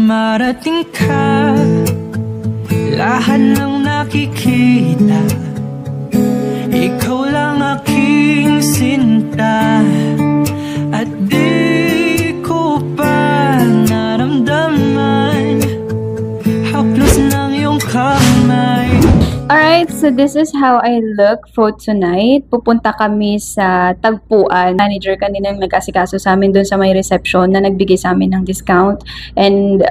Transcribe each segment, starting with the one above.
dumarating ka, lahat ng nakikita, ikaw lang aking sinta. At di ko pa naramdaman haplos ng iyong kamay. Alright, so this is how I look for tonight. Pupunta kami sa Tagpuan. Manager kanina yung nag-asikaso sa amin dun sa may reception na nagbigay sa amin ng discount. And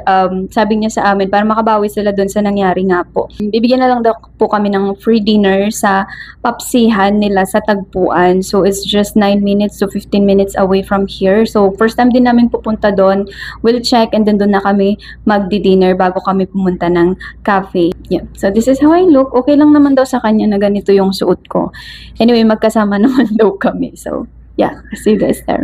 sabi niya sa amin, para makabawi sila dun sa nangyari nga po. Bibigyan na lang daw po kami ng free dinner sa papsihan nila sa Tagpuan. So it's just 9 minutes to 15 minutes away from here. So first time din namin pupunta dun. We'll check and then dun na kami magdi-dinner bago kami pumunta ng cafe. Yeah. So this is how I look. Okay lang naman daw sa kanya na ganito yung suot ko. Anyway, magkasama naman daw kami. So, yeah. See you guys there.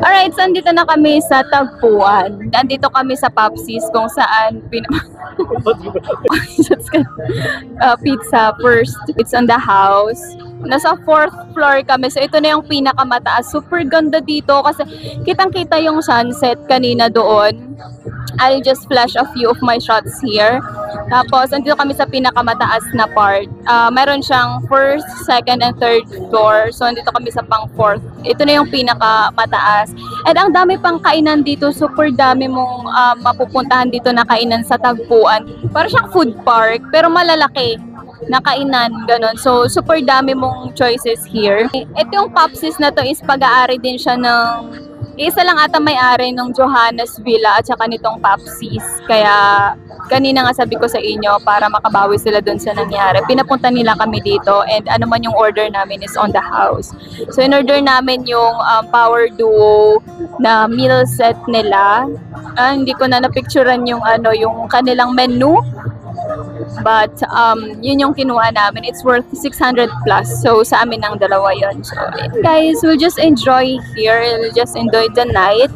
Alright, so andito na kami sa Tagpuan. Andito kami sa Popsies kung saan pizza first. It's on the house. Nasa 4th floor kami. So ito na yung pinakamataas. Super ganda dito kasi kitang-kita yung sunset kanina doon. I'll just flash a few of my shots here. Tapos, andito kami sa pinakamataas na part. Meron siyang 1st, 2nd, and 3rd floor. So, andito kami sa pang 4th. Ito na yung pinakamataas. And ang dami pang kainan dito. Super dami mong mapupuntahan dito na kainan sa Tagpuan. Para siyang food park, pero malalaki na kainan, ganun. So, super dami mong choices here. Ito yung Popsies na to is pag-aari din siya ng isa lang ata may-ari ng Johannes Villa at saka nitong Popsies. Kaya kanina nga sabi ko sa inyo para makabawi sila dun sa nangyari. Pinapunta nila kami dito and ano man yung order namin is on the house. So in-order namin yung Power Duo na meal set nila. Hindi ko na napicturean yung yung kanilang menu. But, yun yung kinuha namin. It's worth 600 plus. So, sa amin ang dalawa yun. So, guys, we'll just enjoy here. We'll just enjoy the night.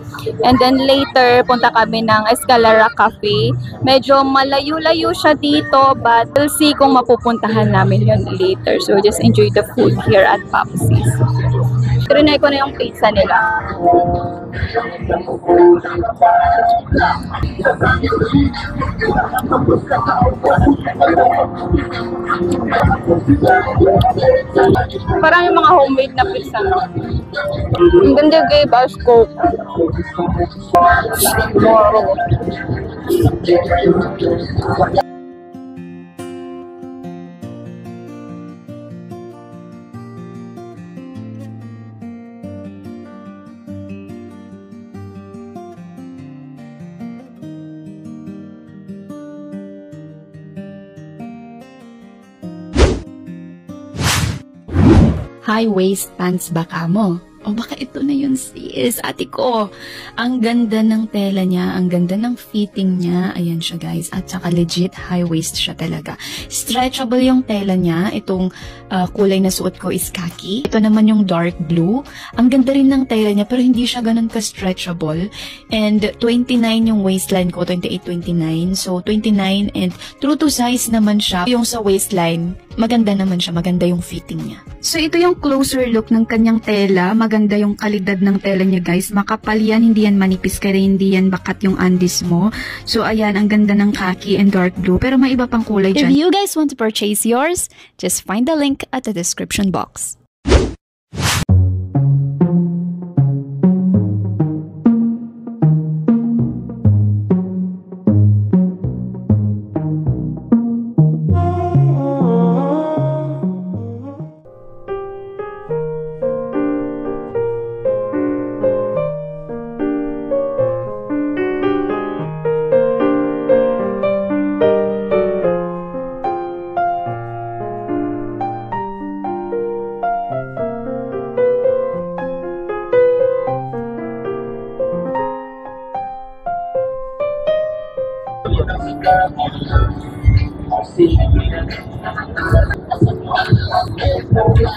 And then later, punta kami ng Escalera Cafe. Medyo malayo-layo siya dito. But, we'll see kung mapupuntahan namin yun later. So, just enjoy the food here at Popsies. Trinay ko na yung pizza nila. Parang yung mga homemade na pizza. Ang ganda kay Basco. High-waist pants ba ka mo? O baka ito na yun sis, ate ko. Ang ganda ng tela niya, ang ganda ng fitting niya. Ayan siya guys. At saka legit high-waist siya talaga. Stretchable yung tela niya. Itong kulay na suot ko is khaki. Ito naman yung dark blue. Ang ganda rin ng tela niya pero hindi siya ganun ka-stretchable. And 29 yung waistline ko, 28-29. So 29 and true to size naman siya. Yung sa waistline, maganda naman siya. Maganda yung fitting niya. So ito yung closer look ng kanyang tela. Maganda yung kalidad ng tela niya guys. Makapal yan, hindi yan manipis kaya hindi yan bakat yung undies mo. So ayan, ang ganda ng khaki and dark blue. Pero may iba pang kulay dyan. If you guys want to purchase yours, just find the link at the description box.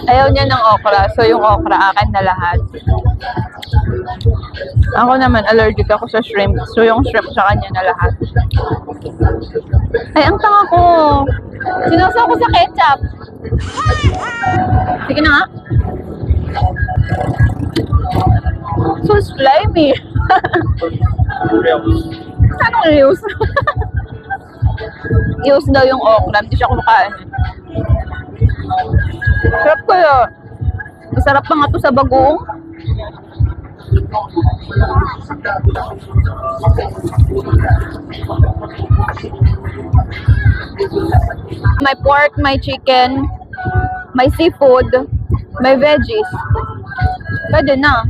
Ayaw niya ng okra, so yung okra akin na lahat. Ako naman, allergic ako sa shrimp, so yung shrimp sa kanya na lahat. Ay, ang tanga ko! Sinuso ko sa ketchup! Sige na nga. So slimy! Anong reels? Reels daw yung okra, hindi siya kumakain. Sarap kaya. Masarap pa nga to sa bagoong. May pork, may chicken, may seafood, may veggies. Pwede na.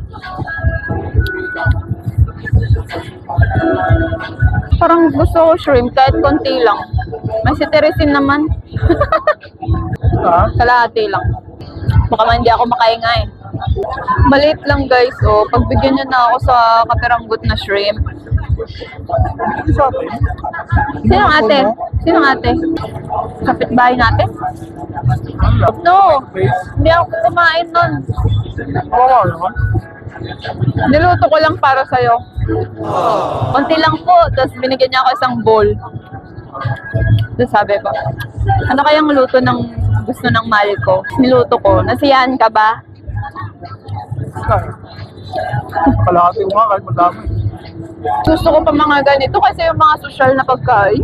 Parang gusto ko shrimp kahit konti lang. May sitirisin naman. Kalahati lang. Baka man hindi ako makainga eh. Maliit lang guys. O, pagbigyan niyo na ako sa kapiranggot na shrimp. Sinong ate? Sinong ate? Kapitbahay natin? No. Hindi ako kumain nun. Niluto ko lang para sa'yo. Konti lang po. Tapos binigyan niya ako isang bowl. Tapos sabi ko, ano kayang luto ng gusto ng mahal ko? Niluto ko. Nasiyahan ka ba? Kalahati mo nga kahit madami. Gusto ko pa mga ganito kasi yung mga social na pagkain.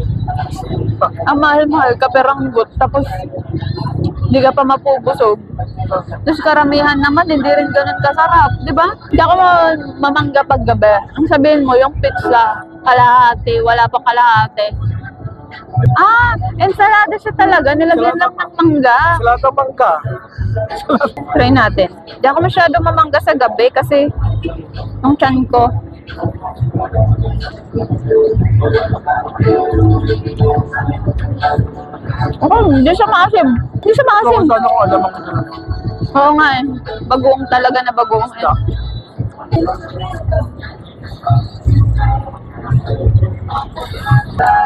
Ang mahal-mahal ka peranggot. Tapos hindi ka pa mapubusog. Tapos karamihan naman, hindi rin ganun kasarap. Di ba? Hindi ako mamangga paggabi. Ang sabihin mo, yung pizza, kalahati, wala pang kalahati. Ah, ensalada siya talaga. Nilagyan lang ng mangga. Salata mangga. Try natin. Hindi ako masyado mamangga sa gabi kasi ang tiyan ko. Oh, hindi siya maasim. Hindi siya maasim. Sana ko alam ako na. Oo nga eh. Bagoong talaga na bagoong eh.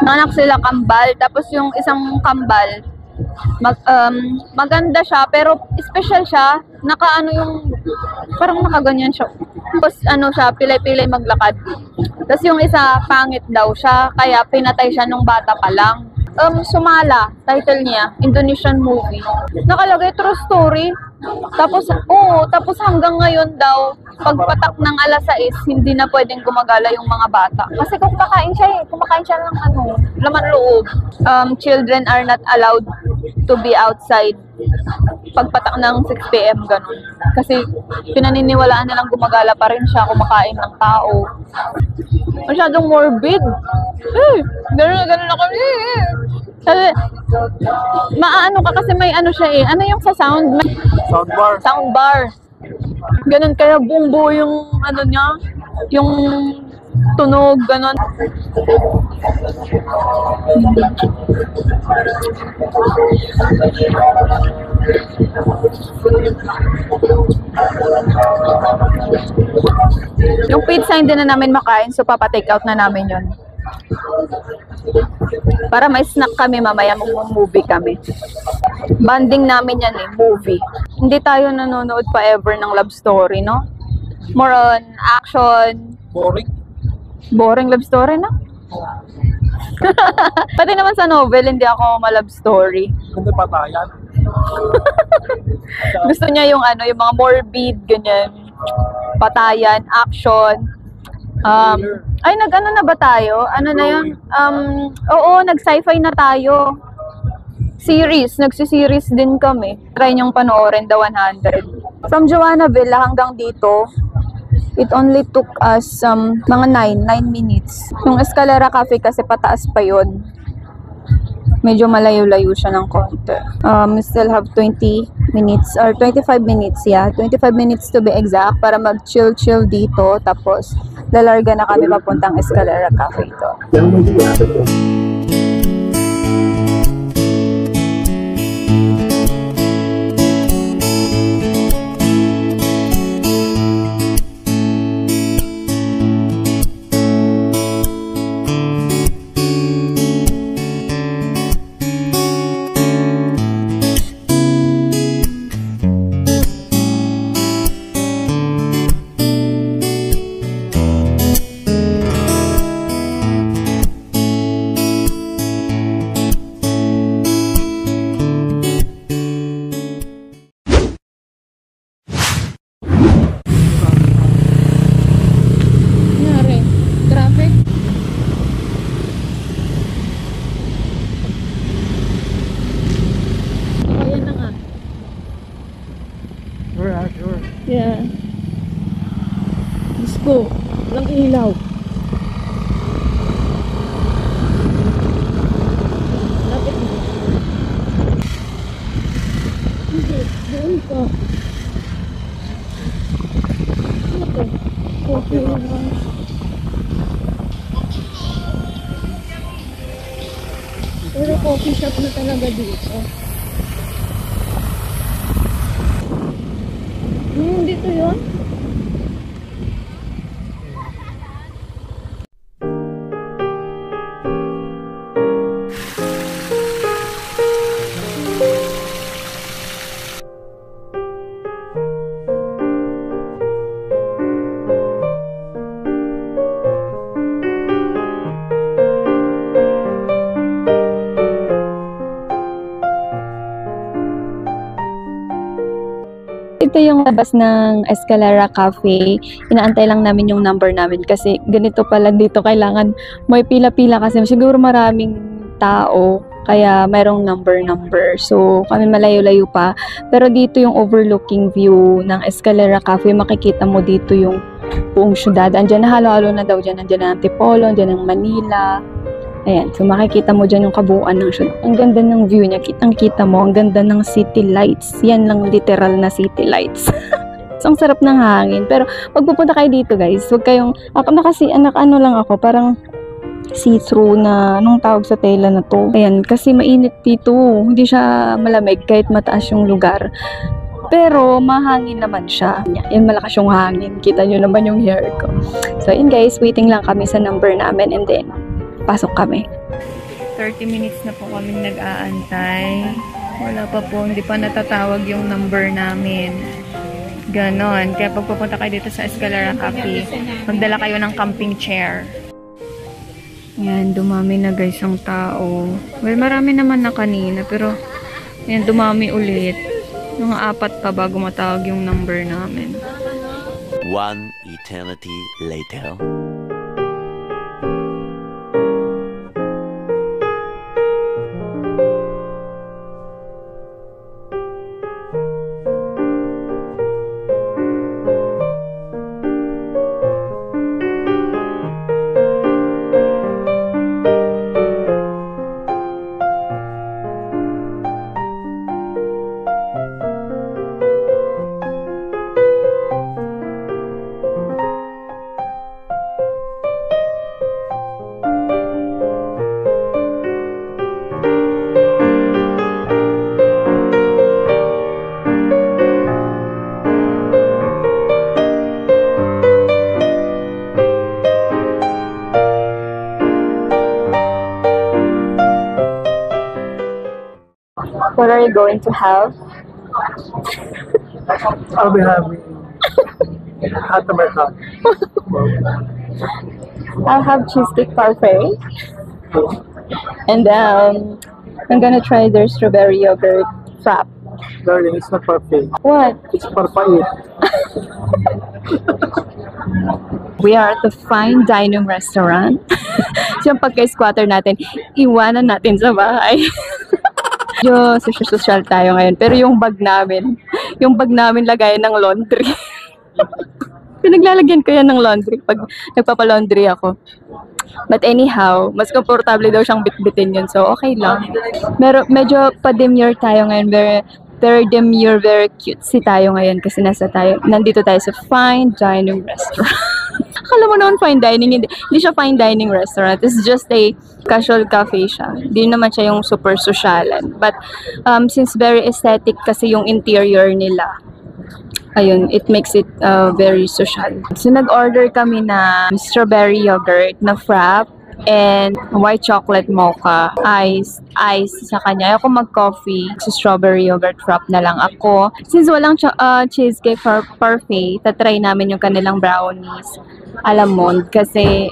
Nanak sila kambal. Tapos yung isang kambal, maganda siya, pero special siya. Nakaano yung, parang nakaganyan siya. Tapos ano siya, pilay-pilay maglakad. Tapos yung isa, pangit daw siya, kaya pinatay siya nung bata pa lang. Sumala, title niya, Indonesian movie. Nakalagay true story. Tapos hanggang ngayon daw, pagpatak ng alas 6, hindi na pwedeng gumagala yung mga bata. Kasi kung kumakain siya ng laman loob. Children are not allowed to be outside pagpatak ng 6 PM, ganun. Kasi pinaniniwalaan nilang gumagala pa rin siya, kumakain ng tao. Masyadong morbid. Ganun ako. Kasi, maano ka kasi may ano siya eh. Ano yung sa sound? Soundbar. Soundbar. Ganun kaya bumbo yung ano niya, yung tunog, ganun. Yung pizza hindi na namin makain, so papa-take out na namin yun. Para may snack kami mamaya, mag-movie kami. Banding namin yan eh, movie. Hindi tayo nanonood pa ever ng love story, no? More on action. Boring. Boring love story, no? Pati naman sa novel, hindi ako ma-love story. Hindi patayan. Gusto niya yung ano, yung mga morbid, ganyan. Patayan, action. Ay, nag-ano na ba tayo? Ano na yun? Oo, nag-sci-fi na tayo. Series, nagsi-series din kami. Try niyong panoorin, The 100. From Joanna Villa hanggang dito, it only took us mga 9 minutes. Yung Escalera Cafe kasi pataas pa yun. Medyo malayo-layo siya ng konti. We still have 20 minutes or 25 minutes, yeah. 25 minutes to be exact para mag-chill dito. Tapos, lalarga na kami papuntang Escalera Cafe ito. Diyos ko, walang ilaw. Lapit mo. Hindi, doon ka. Ano to? Okay lang. Pero coffee shop na talaga dito. Dito yun? Ito yung labas ng Escalera Cafe. Inaantay lang namin yung number namin kasi ganito pala dito kailangan may pila-pila kasi siguro maraming tao kaya mayroong number. So kami malayo-layo pa. Pero dito yung overlooking view ng Escalera Cafe. Makikita mo dito yung buong syudad. Andiyan na halo-halo na daw dyan. Andiyan na Antipolo, andiyan ang Manila. Ayan, so makikita mo dyan yung kabuuan ng syudad. Ang ganda ng view niya, kitang-kita mo, ang ganda ng city lights. Yan lang literal na city lights. So, ang sarap ng hangin. Pero, pag pupunta kayo dito guys, huwag kayong, ano lang ako, parang see-through na, anong tawag sa tela na to? Ayan, kasi mainit dito. Hindi siya malamig kahit mataas yung lugar. Pero, mahangin naman siya. Yan, malakas yung hangin. Kita nyo naman yung hair ko. So, yun guys, waiting lang kami sa number namin and then, pasok kami. 30 minutes na po kami nag-aantay. Wala pa po, hindi pa natatawag yung number namin. Ganon. Kaya pag pupunta kayo dito sa Escalera Cafe, magdala kayo ng camping chair. Ayan, dumami na guys ang tao. Well, marami naman na kanina, pero ayan, dumami ulit. Mga 4 pa bago matawag yung number namin. One eternity later. What are you going to have? I'll be having hot Americano. I'll have cheesecake parfait. And I'm gonna try their strawberry yogurt frap. Darling, it's not parfait. What? It's parfait. We are at the fine dining restaurant. So yung pagka-squatter natin, iwanan natin sa bahay. Medyo social tayo ngayon. Pero yung bag namin lagayan ng laundry. Pinaglalagyan ko yan ng laundry pag nagpapalaundry ako. But anyhow, mas komportable daw siyang bitbitin yun. So, okay lang. Medyo pa-demure tayo ngayon. Very demure, very cutesy tayo ngayon kasi nandito tayo sa fine dining restaurant. Akala mo naman fine dining, hindi siya fine dining restaurant. It's just a casual cafe siya. Hindi naman siya yung super sosyalan. But since very aesthetic kasi yung interior nila, ayun, it makes it very social. So nag-order kami na strawberry yogurt na frap and white chocolate mocha, ice sa kanya. Ayoko mag-coffee, so strawberry yogurt frap na lang ako. Since walang cheesecake parfait, tatry namin yung kanilang brownies almond kasi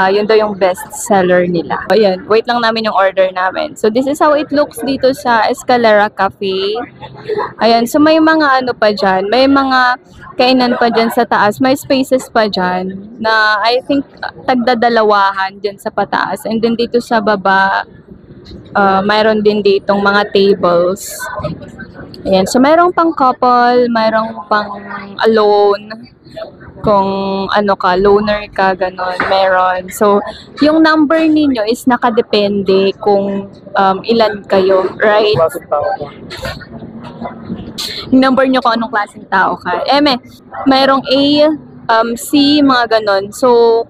yun daw yung best seller nila. Ayan, wait lang namin yung order namin. So this is how it looks dito sa Escalera Cafe. Ayan, so may mga ano pa dyan, may mga kainan pa dyan sa taas, may spaces pa dyan na I think tagdadalawahan dyan sa pataas. And then dito sa baba, mayroon din ditong mga tables. Ayan. So, mayroong pang couple, mayroong pang alone. Kung ano ka, loner ka, ganon, meron. So, yung number ninyo is nakadepende kung ilan kayo, right? Klaseng tao ko. Yung number nyo kung anong klaseng tao ka. Mayroong A, C, mga ganon. So,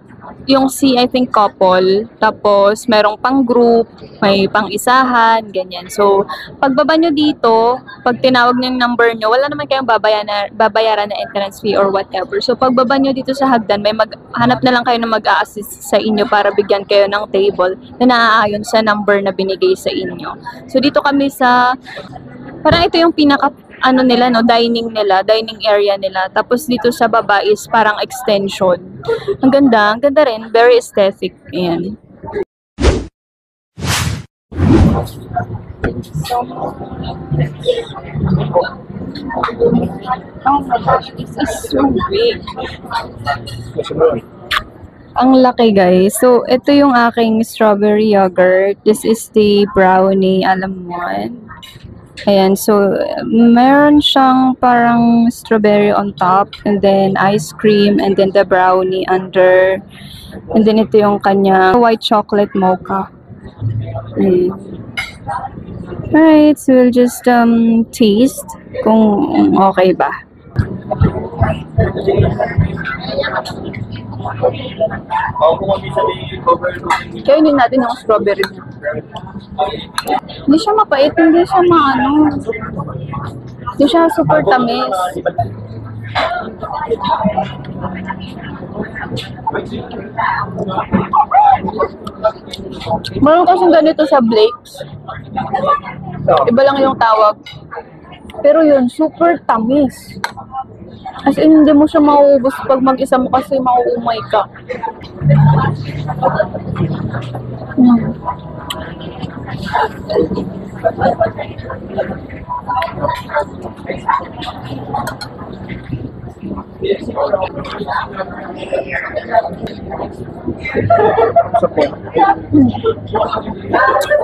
yung C, I think, couple. Tapos, merong pang group, may pang isahan, ganyan. So, pagbaba nyo dito, pag tinawag nyo yung number nyo, wala naman kayong babayaran na entrance fee or whatever. So, pagbaba nyo dito sa hagdan, may hanap na lang kayo na mag-a-assist sa inyo para bigyan kayo ng table na naaayon sa number na binigay sa inyo. So, dito kami sa, parang ito yung pinaka nila, no, dining area nila. Tapos dito sa baba is parang extension. Ang ganda rin, very aesthetic. Ayan. Oh my gosh, this is so big. Ang laki, guys. So, ito yung aking strawberry yogurt. This is the brownie alamon. Ayan, so, meron siyang parang strawberry on top, and then ice cream, and then the brownie under, and then ito yung kanya white chocolate mocha. Alright, so we'll just taste kung okay ba. Kainin natin yung strawberry. Hindi siya mapait, hindi siya hindi siya super tamis. Meron kasing ganito sa Blake's. Iba lang yung tawag. Pero yun, super tamis. As in, hindi mo siya mauubos pag mag-isa mo kasi mauumay ka.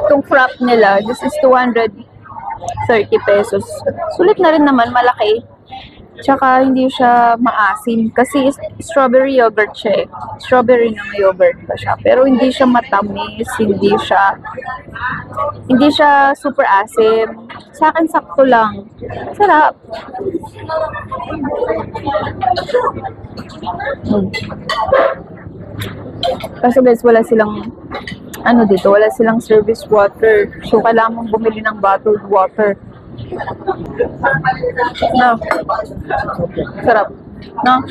Itong frap nila, this is 230 pesos. Sulit na rin naman, malaki. Tsaka hindi siya maasim kasi strawberry yogurt siya eh. Strawberry na yogurt pa siya. Pero hindi siya matamis, hindi siya super asim. Sa akin sakto lang. Sarap. Kasi guys, wala silang dito, wala silang service water. So kailangan mong bumili ng bottled water. No. Sarap. No?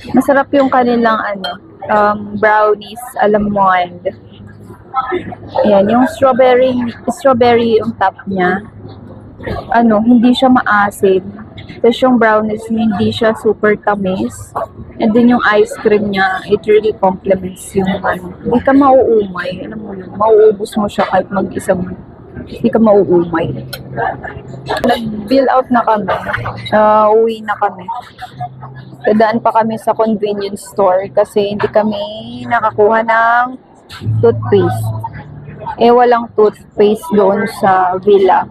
Masarap yung kanilang brownies alamond. Ayan, yung strawberry yung top niya. Hindi siya maasim. Tapos yung brownies hindi siya super tamis. And then yung ice cream niya, it really complements yung Hindi ka mauumay. Alam mo yun, mauubos mo siya kahit mag-isa mo. Hindi ka mauumay. Nag-bill out na kami. Uwi na kami. Dadaan pa kami sa convenience store kasi hindi kami nakakuha ng toothpaste. Walang toothpaste doon sa villa.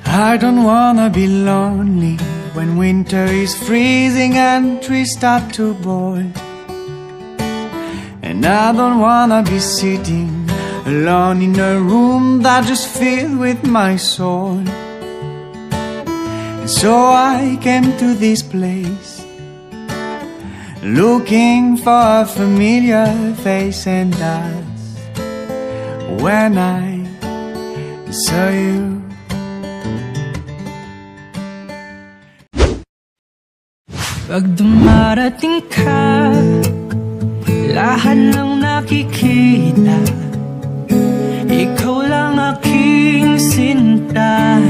I don't wanna be lonely when winter is freezing and trees start to boil. And I don't wanna be sitting alone in a room that just filled with my soul. And so I came to this place, looking for a familiar face, and that's when I saw you. Pag dumarating ka, lahat ng nakikita, ikaw lang aking sinta.